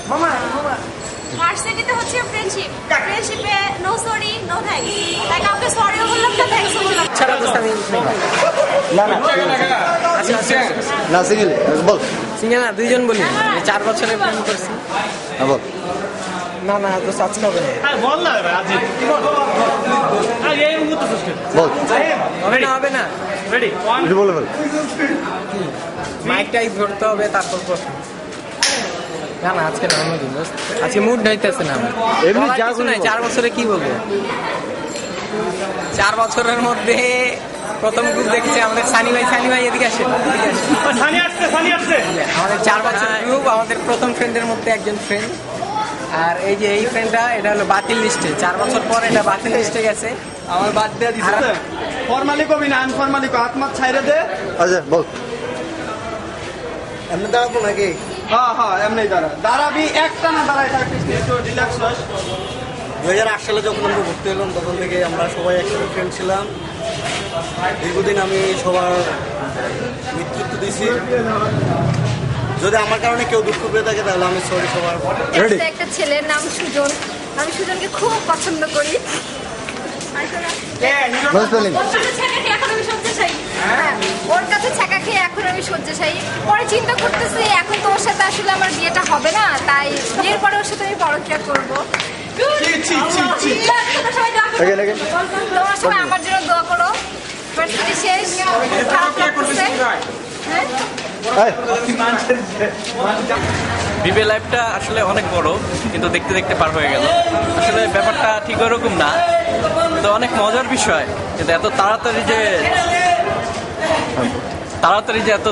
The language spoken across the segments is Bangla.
মামা মামা ভার্সিটিতে হচ্ছে ফ্রেন্ডশিপ, ফ্রেন্ডশিপে নো সরি নো থ্যাঙ্কস, তাই কাউকে সরিও বললাম না থ্যাঙ্কসও বললাম না। ছাড়া দোস্ত আমি না না না সিঙ্গেল বল। সিঙ্গেল না, দুইজন বলি। 4 বছরের প্রেম করছি। হ্যাঁ বল। না না দোস্ত আজকে হবে না। বল না আজি এই মুহূর্তে বল। হবে না হবে না। রেডি তুই বলে বল। মাইকটাই ধরতে হবে তারপর প্রশ্ন। না না আজকে না, অন্যদিন দোস্ত। আজকে মুড হইতেছে না আমার। এমনি যা কিছু নাই, 4 বছরে কি বলবো? 4 বছরের মধ্যে প্রথম গ্রুপ দেখেছি আমাদের সানি ভাই এদিকে আসে। সানি আসছে আমাদের 4 বছর গ্রুপ, আমাদের প্রথম ফ্রেন্ডের মধ্যে একজন ফ্রেন্ড। আর এই যে এই ফ্রেন্ডটা, এটা হলো বাতিল লিস্টে। 4 বছর পর এটা বাতিল লিস্টে গেছে। আমার বাদ দিয়ে দিচ্ছে। ফরমালি কবি না আনফরমালি কো, হাত মাত ছাইরে দে। আচ্ছা বল। এমনি দাঁড়াবো নাকি? হ্যাঁ হ্যাঁ এমনি দাঁড়াবি, একটা না দাঁড়াই থাকিস, একটু রিল্যাক্স হস। 2008 সালে যখন আমরা ভর্তি হলাম তখন থেকে আমরা সবাই একসাথে ফ্রেন্ড ছিলাম। দীর্ঘদিন আমি সবার নেতৃত্ব দিয়েছি। যদি আমার কারণে কেউ দুঃখ পেয়ে থাকে তাহলে আমি সরি সবার। রেডি? একটা ছেলের নাম সুজন, আমি সুজনকে খুব পছন্দ করি। ওর কাছে ছাকা খেয়ে এখন আমি শয্যাশায়ী। পরে চিন্তা করতেছি এখন তো ওর সাথে আসলে আমার বিয়েটা হবে না, তাই বিয়ের পরে ওর সাথে আমি পরকীয়া করবো। তোমার সবাই আমার জন্য দোয়া করো। শেষ খারাপ লাগতেছে। বিবে লাইফটা আসলে অনেক বড়, কিন্তু দেখতে দেখতে পার হয়ে গেল। আসলে ব্যাপারটা ঠিক ওরকম না, তো অনেক মজার বিষয়। কিন্তু এত তাড়াতাড়ি যে এত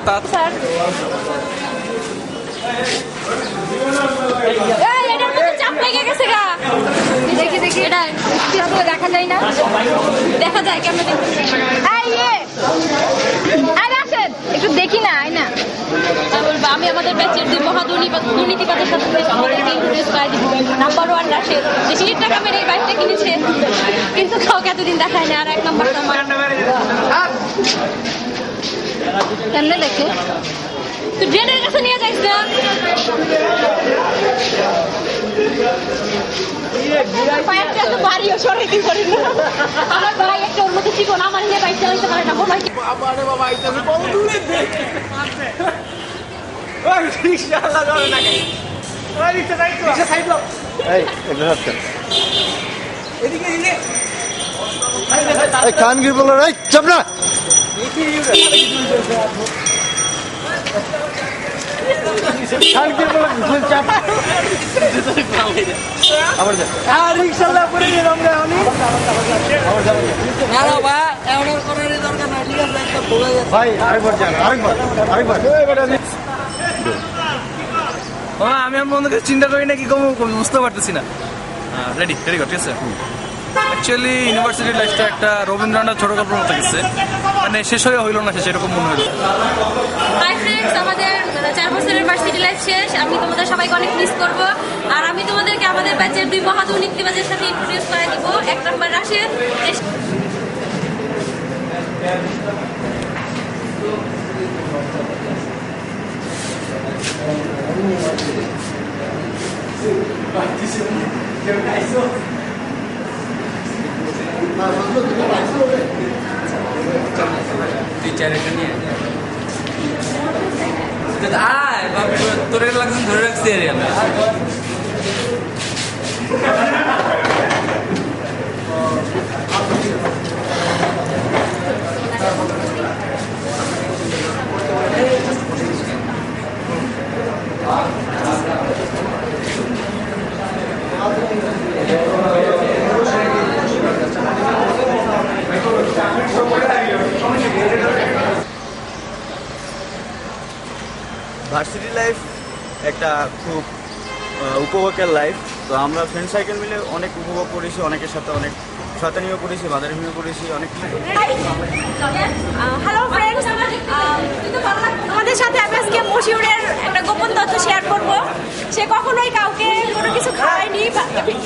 দেখি দেখি এটা দেখা যায় না, দেখা যায় কেমন একটু দেখি না আয় না। বলবো আমি আমাদের ব্যাচের 2 মহাদুর্নীতিবাদের সাথে আমাদেরকে ইন্ট্রোডিউস করে দিব। নাম্বার 1 রাশেদ, যে সিঁড়ির টাকা মেরে এই বাইকটা কিনেছে, কিন্তু কাউকে এতদিন দেখায় না। আর 1 নাম্বার আমার কেমনে দেখে তুই ড্রেনের কাছে নিয়ে যাইস না। আমার ভাই একটা ওর মতো চিকন, আমার নিয়ে বাইক চালাইতে পারে না। ভাই কান কি বলো রে? চাপ না। ভাই আরেকবার যান, আরেকবার। আমি আমার বন্ধুকে চিন্তা করি না কি কম বুঝতে পারতেছি না। রেডি ঠিক আছে। অ্যাকচুয়ালি ইউনিভার্সিটি লাইফটা একটা রবীন্দ্রনাথ ছোট গল্পের মতো গেছে, মানে শেষ হয়ে হইল না, শেষ এরকম মনে হইল। হাই ফ্রেন্ডস, আমাদের 4 বছরের ভার্সিটি লাইফ শেষ। আমি তোমাদের সবাইকে অনেক মিস করব। আর আমি তোমাদেরকে আমাদের ব্যাচের 2 মহাদুর্নীতিবাজের সাথে ইন্ট্রোডিউস করে দিব। 1 নাম্বার রাশেদ। তোর লাগছে ধরে রাখছি আর আমি। ভার্সিটি লাইফ একটা খুব উপভোগের লাইফ। তো আমরা ফ্রেন্ড সার্কেল মিলে অনেক উপভোগ করেছি, অনেকের সাথে অনেক শয়তানিও করেছি, বাদারিমিও করেছি, অনেক কিছু। হ্যালো ফ্রেন্ডস, আমাদের সাথে আমি আজকে মশিউরের একটা গোপন তথ্য শেয়ার করব। সে কখনোই কাউকে কোনো কিছু খাওয়ায়নি,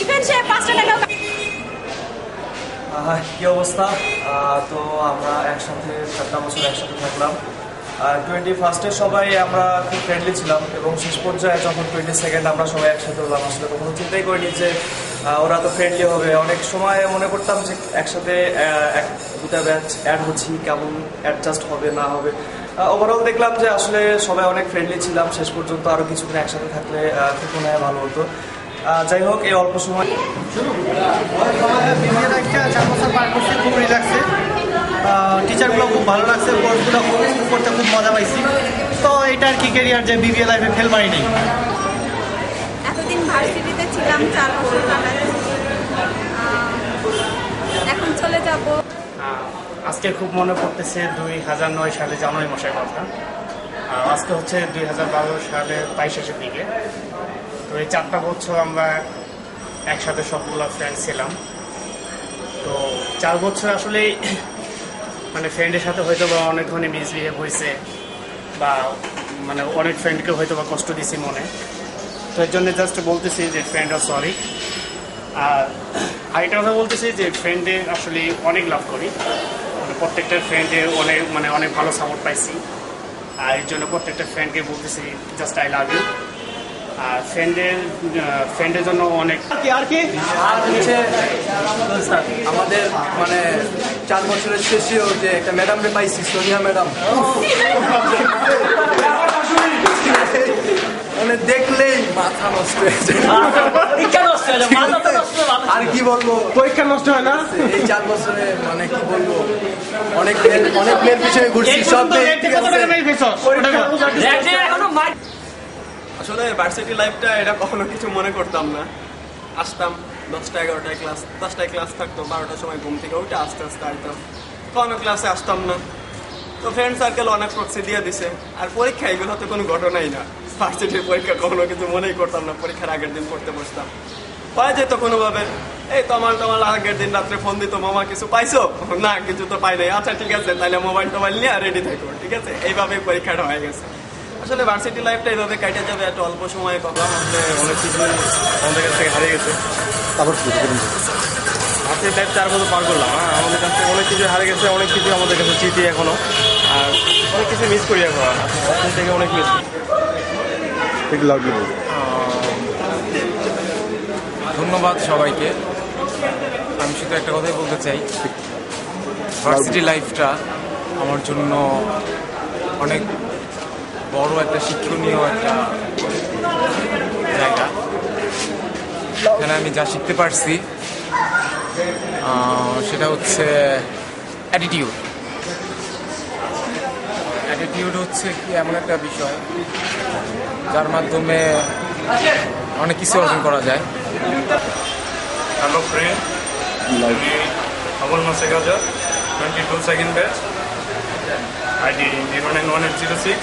ইভেন সে 5 টাকা। কি অবস্থা? তো আমরা একসাথে 7টা বছর একসাথে থাকলাম। আর 21 সবাই আমরা খুব ফ্রেন্ডলি ছিলাম এবং শেষ পর্যায়ে যখন 22 আমরা সবাই একসাথে হলাম আসলে কখনো চিন্তাই করিনি যে ওরা তো ফ্রেন্ডলি হবে। অনেক সময় মনে করতাম যে একসাথে দুটা ব্যাচ অ্যাড হচ্ছি, কেমন অ্যাডজাস্ট হবে না হবে। ওভারঅল দেখলাম যে আসলে সবাই অনেক ফ্রেন্ডলি ছিলাম। শেষ পর্যন্ত আরও কিছুক্ষণ একসাথে থাকলে খুব মনে হয় ভালো হতো। যাই হোক, এই অল্প সময় বিবিএ লাইফটা 4 বছর পার করছি, খুব রিল্যাক্সে। টিচারগুলো খুব ভালো লাগছে, কোর্সগুলো করতে খুব মজা পাইছি। তো এটা আর কি ক্যারিয়ার যে বিবিএ লাইফে ফেল মারি নেই। এতদিন ভার্সিটিতে ছিলাম 4 বছর কাটাচ্ছি, এখন চলে যাব। আজকে খুব মনে পড়তেছে 2009 সালে জানুয়ারি মাসের কথা। আজকে হচ্ছে 2012 সালের 22 দিকে। তো এই 4টা বছর আমরা একসাথে সবগুলো ফ্রেন্ড ছিলাম। তো 4 বছর আসলে মানে ফ্রেন্ডের সাথে হয়তো বা অনেক ধরনের মিসবিহেভ হয়েছে বা মানে অনেক ফ্রেন্ডকে হয়তো বা কষ্ট দিছি মনে। তো এর জন্য জাস্ট বলতেছি যে ফ্রেন্ড আর সরি। আর আরেকটা কথা বলতেছি যে ফ্রেন্ডের আসলে অনেক লাভ করি, মানে প্রত্যেকটা ফ্রেন্ডের অনেক ভালো সাপোর্ট পাইছি। আর এর জন্য প্রত্যেকটা ফ্রেন্ডকে বলতেছি জাস্ট আই লাভ ইউ। আর ফ্রেন্ডের জন্য অনেক আর হচ্ছে আমাদের মানে 4 বছরের শেষেও যে একটা ম্যাডামকে পাইছি, সোনিয়া ম্যাডাম, মানে দেখলেই মাথা নষ্ট হয়ে যায়। আর কি বলবো, পরীক্ষা নষ্ট হয় না। এই 4 বছরে মানে কি বলবো, অনেক মেয়ের পিছনে ঘুরছি, সব আসলে ভার্সিটি লাইফটা এটা কখনো কিছু মনে করতাম না। আসতাম 10টা 11টায় ক্লাস, 10টায় ক্লাস থাকতো, 12টার সময় ঘুম থেকে উঠে আস্তে আস্তে আইতাম, কোনো ক্লাসে আসতাম না। তো ফ্রেন্ড সার্কেল অনেক প্রক্সি দিয়ে দিছে। আর পরীক্ষা এগুলো তো কোনো ঘটনাই না। ভার্সিটির পরীক্ষা কখনো কিছু মনেই করতাম না। পরীক্ষার আগের দিন পড়তে বসতাম, পাওয়া যেত কোনোভাবে। এই তোমার আগের দিন রাত্রে ফোন দিত, মামা কিছু পাইছো? না, কিছু তো পাই নাই। আচ্ছা ঠিক আছে, তাহলে মোবাইল নিয়ে রেডি থাকো, ঠিক আছে। এইভাবে পরীক্ষাটা হয়ে গেছে। আসলে ভার্সিটি লাইফটা এইভাবে কাটে যাবে এত অল্প সময়ে। কখন আসলে অনেক কিছু আমাদের কাছ থেকে হারিয়ে গেছে। ভার্সিটি লাইফ 4 বছর পার করলাম, আমাদের কাছ থেকে অনেক কিছু হারিয়ে গেছে, অনেক কিছু আমাদের কাছে স্মৃতি এখনো। আর অনেক কিছু মিস করি এখন, ভার্সিটি থেকে অনেক মিস করি। ধন্যবাদ সবাইকে। আমি শুধু একটা কথাই বলতে চাই, ভার্সিটি লাইফটা আমার জন্য অনেক বড় একটা শিক্ষণীয় একটা জায়গা। এখানে আমি যা শিখতে পারছি সেটা হচ্ছে অ্যাটিটিউড। অ্যাটিটিউড হচ্ছে কি এমন একটা বিষয় যার মাধ্যমে অনেক কিছু অর্জন করা যায়। হ্যালো ফ্রেন্ড, আমি আবুল মাসেক Azad, 22 second batch, ID 091806।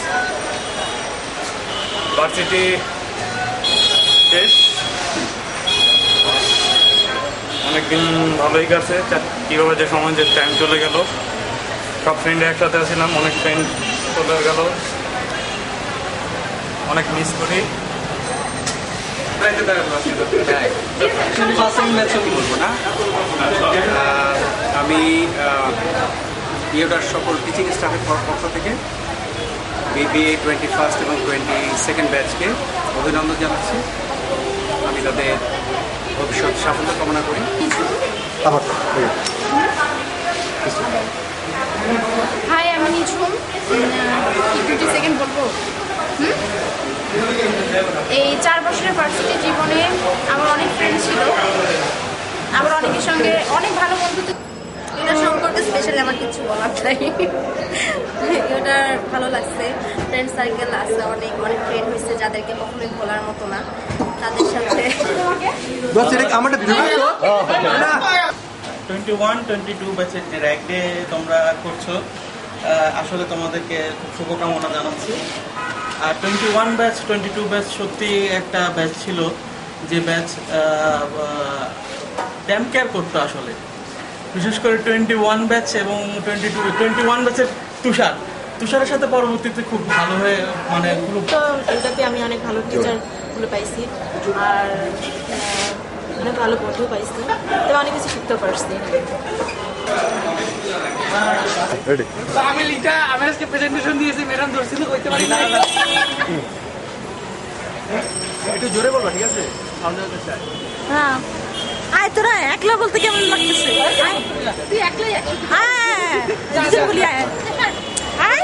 Varsity শেষ, অনেকদিন ভালোই গেছে। কীভাবে যে সময় যে টাইম চলে গেল, সব ফ্রেন্ডে একসাথে আসছিলাম, অনেক ফ্রেন্ড চলে গেল, অনেক মিস করি। বলবো না, আমি ইউটার সকল টিচিং স্টাফের পক্ষ থেকে বিবিএ 21 এবং 22 ব্যাচকে অভিনন্দন জানাচ্ছি। আমি তাদের ভবিষ্যৎ সাফল্য কামনা করি। হাই, আমি নিঝুম। 22 বলবো। এই 4 বছরের ভার্সিটি জীবনে আমার অনেক ফ্রেন্ড ছিল, আমার অনেকের সঙ্গে অনেক ভালো বন্ধুত্ব। এটা সম্পর্কে স্পেশালি আমার কিছু বলার নাই। এটা ভালো লাগছে। ফ্রেন্ড সার্কেল আছে, অনেক ফ্রেন্ড হয়েছে যাদেরকে কখনোই ভোলার মতো না। তাদের সাথে 21-22 ব্যাচের যে র্যাক ডে তোমরা করছো, আসলে তোমাদেরকে খুব শুভকামনা জানাচ্ছি। আর 21 ব্যাচ 22 ব্যাচ সত্যি একটা ব্যাচ ছিল যে ব্যাচ ড্যাম কেয়ার করতো আসলে। বিশেষ করে 21 ব্যাচ এবং 21 ব্যাচের তুষারের সাথে পরবর্তীতে খুব ভালো হয়ে মানে তো এটাতে আমি অনেক ভালো টিচারগুলো পাইছি আর অনেক ভালো বন্ধু পাইছি, তবে অনেক কিছু শিখতে পারছি। আমি লিটা আমি আজকে প্রেজেন্টেশন দিয়েছি ম্যাডাম ধরছিল কইতে পারি না একটু জোরে বলবা, ঠিক আছে? সাউন্ড হতে চাই। হ্যাঁ আয় তোরা একলা বলতে কেমন লাগতেছে তুই একলাই হ্যাঁ কিছু বলি আয় আয়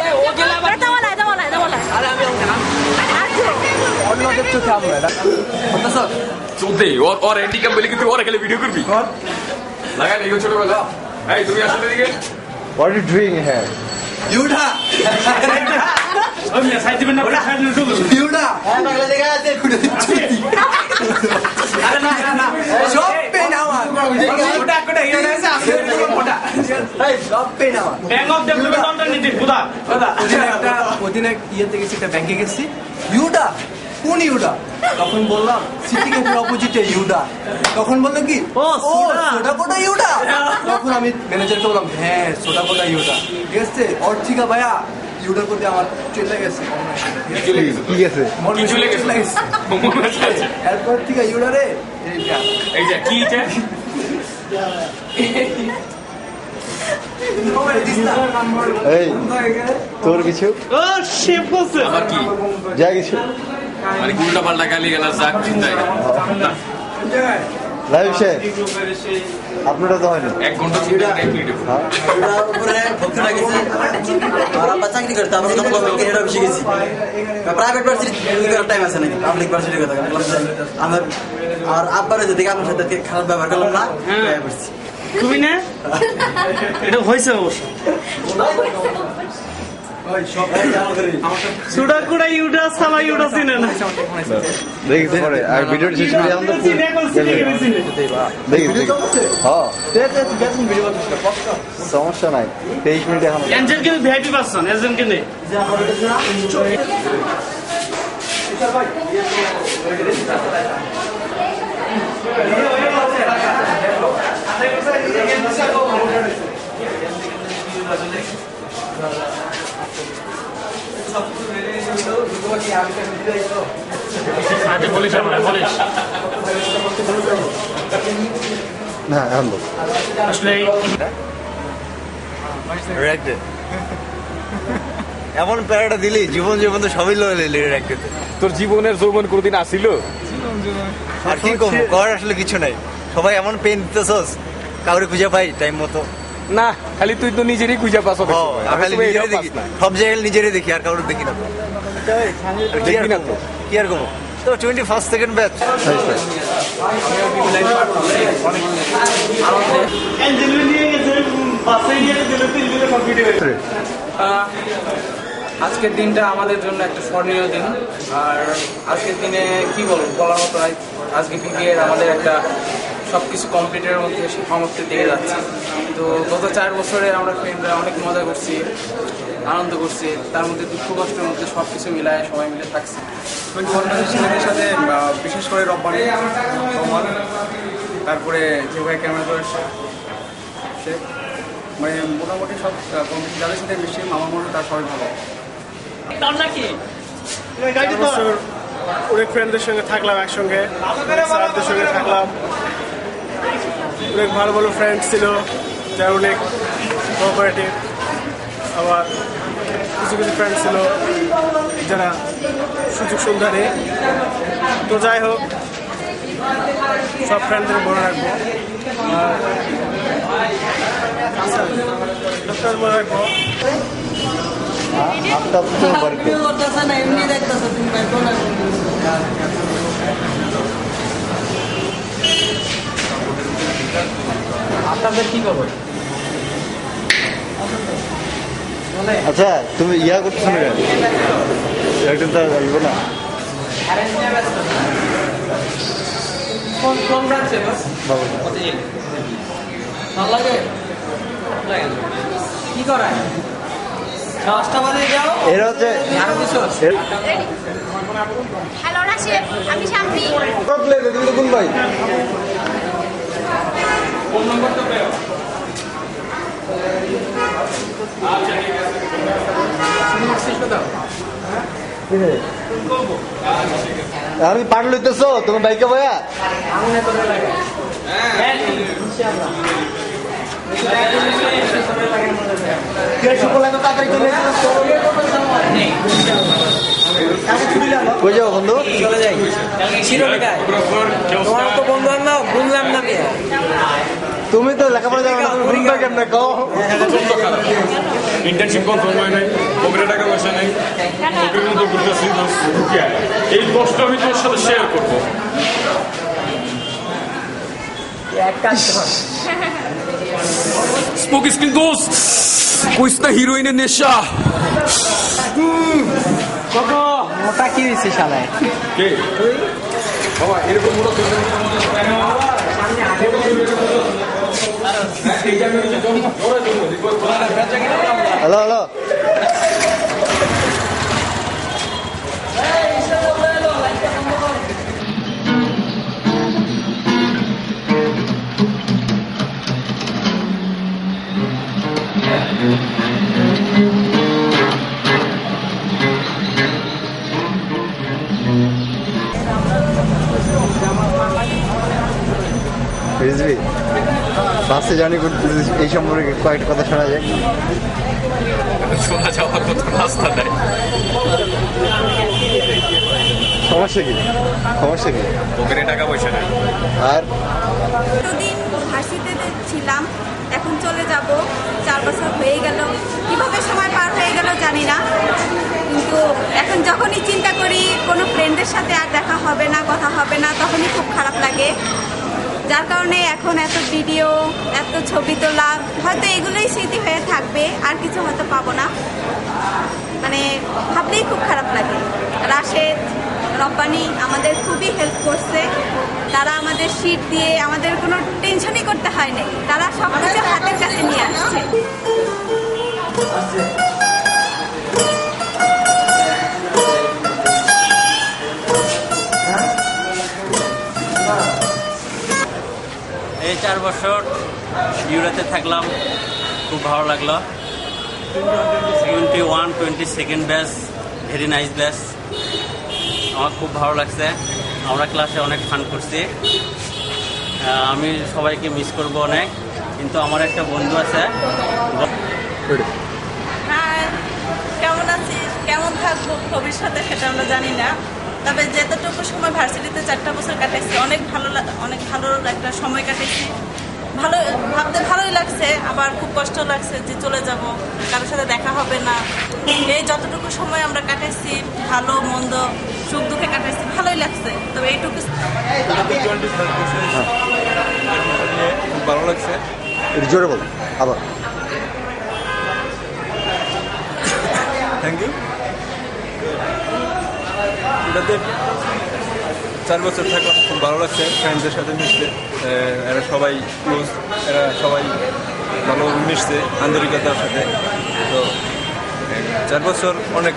দাওয়ালা দাওয়ালা দাওয়ালা আরে আমি অন্যদের চোখে আমরা চোদ্দে ওর হ্যান্ডিক্যাপ বলে কিন্তু ওরা খেলে ভিডিও করবি লাগাই না ছোটবেলা। এই তুমি আসলে দিকে What are you doing here? ইউডা আমি সাইড দিবেন না ইউডা বাংলা দেখা আছে আরে না না সব পেন আমার ওটা কোটা ইউডা আছে ওটা এই সব পেন আমার ব্যাংক অফ ডেভেলপমেন্ট অল্টারনেটিভ বুদা ওদিনে ইয়েতে গেছি, একটা ব্যাংকে গেছি, ইউডা কোন ইউডা? তখন বললাম সিটি ক্যাফের অপোজিটে ইউডা। তখন বললো কি ও সোডা কোটা ইউডা। তখন আমি ম্যানেজারকে বললাম হ্যাঁ সোডা কোটা ইউডা, ঠিক আছে? ওর ঠিক আছে ভাইয়া, ইউডার প্রতি আমার চলে গেছে, কি গেছে? এরপর ঠিক আছে ইউডা রে এই যে কি এটা এই তোর কিছু ও শেপ বলছে আমার কি যা কিছু মানে উল্টা পাল্টা গালি গেলা যাক চিন্তায় লাইভ শেয়ার আপনারা তো হয়নি 1 ঘন্টা চিন্তা করে 1 মিনিট উপরে ভক্তরা গেছে আর আমরা চাকরি করতে আমরা যখন গভর্নমেন্ট হেড অফিসে গেছি প্রাইভেট ভার্সিটি করার টাইম আছে নাকি পাবলিক ভার্সিটির কথা আমার আর আব্বারে যদি আপনার সাথে খারাপ ব্যবহার করলাম না তুমি না এটা হয়েছে অবশ্য সুডা কুড়া ইউডা সামা ইউডা চিনে না দেখি পরে আর ভিডিওর শেষ করে আমরা দেখি সমস্যা নাই 23 মিনিট এখন এনজেল কিন্তু ভিআইপি পারসন এজেন্ট কিন্তু না এখন আসলে এমন প্যারাটা দিলি জীবন জীবন তো সবই লইলি রাখতে তোর জীবনের যৌবন কোনদিন আসিল? আর কি কম কর আসলে কিছু নাই সবাই এমন পেন দিতেছস কাউরে খুঁজে পাই টাইম মতো না, খালি তুই তো নিজেরই খুঁজে পাস। খালি নিজেরই দেখি সব জায়গায় নিজেরই দেখি আর কাউরে দেখি না তো দেখবি না তো কি আর কমো তো 21 সেকেন্ড ব্যাচ এনজেল নিয়ে গেছে পাশে গিয়ে দিলে 3 দিনে কমপ্লিট হয়েছে। আজকের দিনটা আমাদের জন্য একটা স্মরণীয় দিন। আর আজকের দিনে কি বলার মতো নাই। আজকে বিবিএর আমাদের একটা সব কিছু কমপ্লিটের মধ্যে সমাপ্তির দিকে যাচ্ছে। তো গত 4 বছরে আমরা ফ্রেন্ডরা অনেক মজা করছি, আনন্দ করছি, তার মধ্যে দুঃখ কষ্টের মধ্যে সব কিছু মিলায় সবাই মিলে থাকছি। ছেলেদের সাথে বিশেষ করে রব্বানি সমান, তারপরে যে ভাই ক্যামেরা করে সে মানে মোটামুটি সব যাদের সাথে মিশি আমার মনে হয় তার সবাই ভালো। অনেক ফ্রেন্ডদের সঙ্গে থাকলাম, একসঙ্গে স্যারদের সঙ্গে থাকলাম, অনেক ভালো ভালো ফ্রেন্ড ছিল যারা অনেক কোঅপারেটিভ। আবার কিছু কিছু ফ্রেন্ড ছিল যারা সুযোগ সুবিধা নেই। তো যাই হোক সব ফ্রেন্ডদের মনে রাখবো আর মনে রাখবো। আপনাদের কি খবর? আচ্ছা তুমি ইয়া করতেছো না একদিন তো আসবো না কোন ব্রাঞ্চে বাস ভালো লাগে কি করায়? 10টা বাজে যাও। এরা হচ্ছে আরো কিছু হ্যালো রাশিদ, আমি শান্তি। তুমি তো কোন ভাই ফোন নম্বর তো পেও। আমি পাট লইতেছো তোমার বাইকে বয়া কই যাও বন্ধু? চলে যাই তোমার তো বন্ধু না বুঝলাম না মিয়া তুমি তো লেখাপড়া জানো না, ঘুরবে কেমনে কও? ইন্টার্নশিপ কনফার্ম হয় নাই, পকেটে টাকা পয়সা নেই, পকেটের মতো ঘুরতেছি, এই কষ্ট আমি তোর সাথে শেয়ার করবো। স্মোক স্কিন দোস কইস না হিরোইনের নেশা। কত মোটা কি হয়েছে শালায়? কে বাবা এরকম মোটা তো হ্যালো হ্যালো রিজভি বাসে জার্নি করতে এই সম্পর্কে কয়েকটা কথা শোনা যায়? শোনা যাওয়ার মতো রাস্তা নেই। সমস্যা কি? সমস্যা কি? পকেটে টাকা পয়সা নেই। আর এতদিন ভার্সিটিতে ছিলাম, এখন চলে যাব, 4 বছর হয়ে গেল, কিভাবে সময় পার হয়ে গেল জানি না। কিন্তু এখন যখনই চিন্তা করি কোনো ফ্রেন্ডের সাথে আর দেখা হবে না, কথা হবে না, তখনই খুব খারাপ লাগে। যার কারণে এখন এত ভিডিও, এত ছবি তোলা, হয়তো এগুলোই স্মৃতি হয়ে থাকবে, আর কিছু হয়তো পাবো না। মানে ভাবলেই খুব খারাপ লাগে। রাশেদ, রব্বানি আমাদের খুবই হেল্প করছে। তারা আমাদের শীট দিয়ে আমাদের কোনো টেনশনই করতে হয় নাই, তারা সব কিছু হাতের কাছে নিয়ে আসছে। এই 4 বছর ইউরোতে থাকলাম, খুব ভালো লাগলো। 21, 22nd batch, very nice batch, আমার খুব ভালো লাগছে। আমরা ক্লাসে অনেক ফান করছি। আমি সবাইকে মিস করব অনেক, কিন্তু আমার একটা বন্ধু আছে। হ্যাঁ, কেমন আছিস, কেমন থাকবো ভবিষ্যতে সেটা আমরা জানি না। তবে যতটুকু সময় ভার্সিটিতে 4টা বছর কাটাইছি, অনেক ভালো একটা সময় কাটাইছি। ভালো ভাবতে ভালোই লাগছে, আবার খুব কষ্ট লাগছে যে চলে যাব, কারোর সাথে দেখা হবে না। এই যতটুকু সময় আমরা কাটাইছি, ভালো মন্দ সুখ দুঃখে কাটাইছি, ভালোই লাগছে। তবে এইটুকু খুব ভালো লাগছে। জোরে বলো আবার। Thank you. এটাতে 4 বছর থাকলাম, খুব ভালো লাগছে ফ্রেন্ডদের সাথে মিশতে। এরা সবাই ক্লোজ, এরা সবাই ভালো মিশছে আন্তরিকতার সাথে। তো 4 বছর অনেক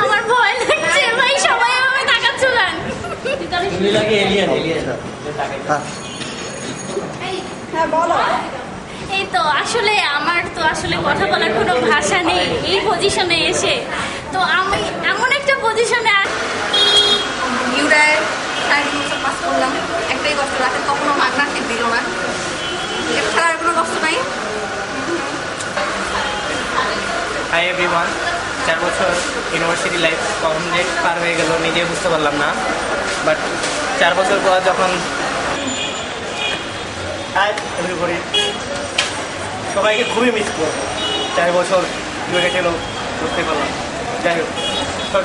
আমার ভয় লাগছে ভাই, সবাই আমাকে তাকাচ্ছে কেন? হ্যাঁ বলো। এই তো আসলে আমার তো আসলে কথা বলার কোনো ভাষা নেই এই পজিশনে এসে। তো আমি এমন একটা পজিশনে ইউরায় 4 বছর পাস করলাম, একটাই কষ্ট, রাতে কখনো মাগনা ঠিক দিল না। এটা ছাড়া আর কোনো কষ্ট নাই। হাই এভরিওয়ান, 4 বছর ইউনিভার্সিটি লাইফ কমপ্লিট পার হয়ে গেল, নিজে বুঝতে পারলাম না। বাট 4 বছর পর যখন সবাইকে খুবই মিস করবো। 4 বছর কীভাবে গেল বুঝতে পারলাম। যাই হোক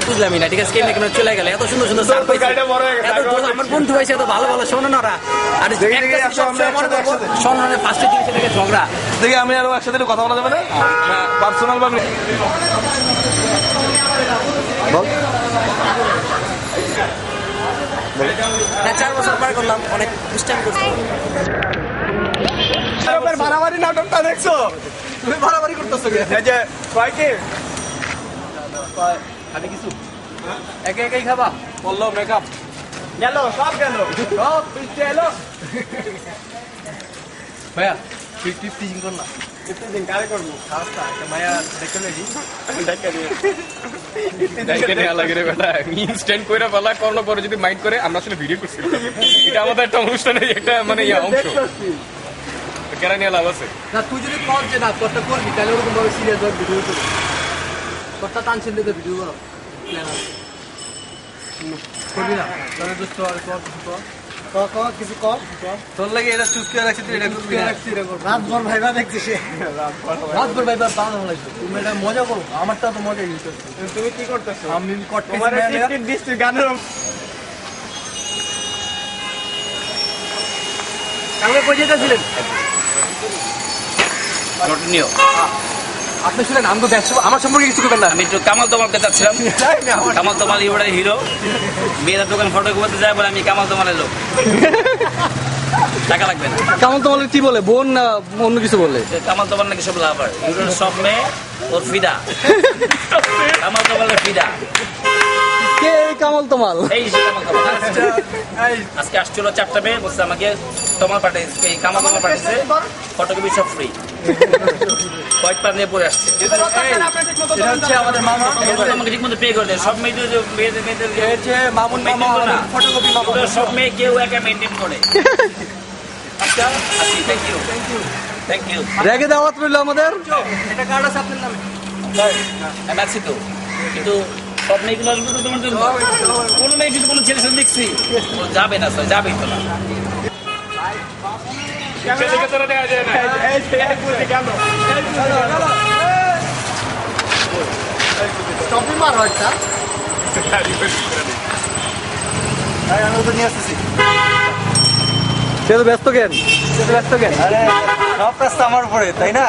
বুঝলামই না, ঠিক আছে, কেমন কেমন চলে গেলে এত সুন্দর সুন্দর সার পাইছে, আমার বন্ধু হয়েছে, এত ভালো ভালো শোনো না ওরা। আর শোনো ফার্স্টের জিনিস এটাকে ঝগড়া দেখি আমি আরো একসাথে কথা বলা যাবে না পার্সোনাল ভাবে বল। না 4 বছর পার করলাম, অনেক দুষ্টাইম করছি। বাড়াবাড়ি নাটকটা দেখছো? তুমি বাড়াবাড়ি করতেছো এই যে কয়কে খাবে কিছু একে একাই খাবা? বললো মেকআপ গেল, সব গেল, সব পিছিয়ে এলো। ভাইয়া 50 কর না। দিন কারে করবো খাওয়াটা একটা মায়া দেখে নেবি ডাইকে নেওয়া লাগে রে বেটা ইনস্ট্যান্ট কইরা বলা করলো পরে যদি মাইন্ড করে আমরা আসলে ভিডিও করছি এটা আমাদের একটা অনুষ্ঠানের একটা মানে অংশ কেন নিয়ে লাভ আছে না তুই যদি কর যে না তোরটা করবি তাহলে ওরকম ভাবে সিরিয়াস ভাবে ভিডিও করবি তোরটা টানছিল তো ভিডিও করো প্ল্যান আছে করবি না তাহলে তো কিছু কর তোর লাগে এটা চুজ করে রাখছি তুই এটা করবি রাতভর ভাইবা দেখছিস রাতভর ভাইবা বান হলো তুমি এটা মজা করো আমারটা তো মজা নিতে তুমি কি করতেছো আমি কট তোমার টিকটিক দিচ্ছি গানের কালকে কই যেতেছিলেন নটনীয় আপনি শুনেন আমি তো ব্যস্ত আমার সম্পর্কে কিছু করবেন না আমি একটু কামাল তোমালকে চাচ্ছিলাম কামাল তোমাল ইউরা হিরো মেয়েরা দোকান ফটো করতে যায় বলে আমি কামাল তোমালের লোক টাকা লাগবে না কামাল তোমাল কি বলে বোন না অন্য কিছু বলে কামাল তোমাল নাকি সব লাভার ইউরোর সব মেয়ে ওর ফিদা কামাল তোমালের ফিদা কে কামাল তোমাল এই যে কামাল তোমাল আজকে আসছিল 4টা মেয়ে বলছে আমাকে তোমাল পাঠাইছে এই কামাল তোমাল পাঠাইছে ফটোকপি সব ফ্রি হোয়াইট পার নিয়ে পরে আসছে এটা হচ্ছে আমাদের মামা আমাকে ঠিক মতো পে করে দেয় সব মেয়েদের মেয়েদের হচ্ছে মামুন মামা ফটোকপি মামা সব মেয়ে কেউ একা মেনটেন করে আচ্ছা থ্যাংক ইউ থ্যাংক ইউ রেগে দাওয়াত রইল আমাদের এটা কার্ড আছে আপনার নামে আমি আছি তো কিন্তু সব মেয়েগুলো আসবে তো তোমার জন্য কোনো মেয়ে যদি কোনো ছেলের সাথে দেখছি ও যাবে না স্যার যাবেই তো না স্টপি মার হয়টা আমি তো নিয়ে আসতেছি সে তো ব্যস্ত কেন আরে সব কাজটা আমার উপরে তাই না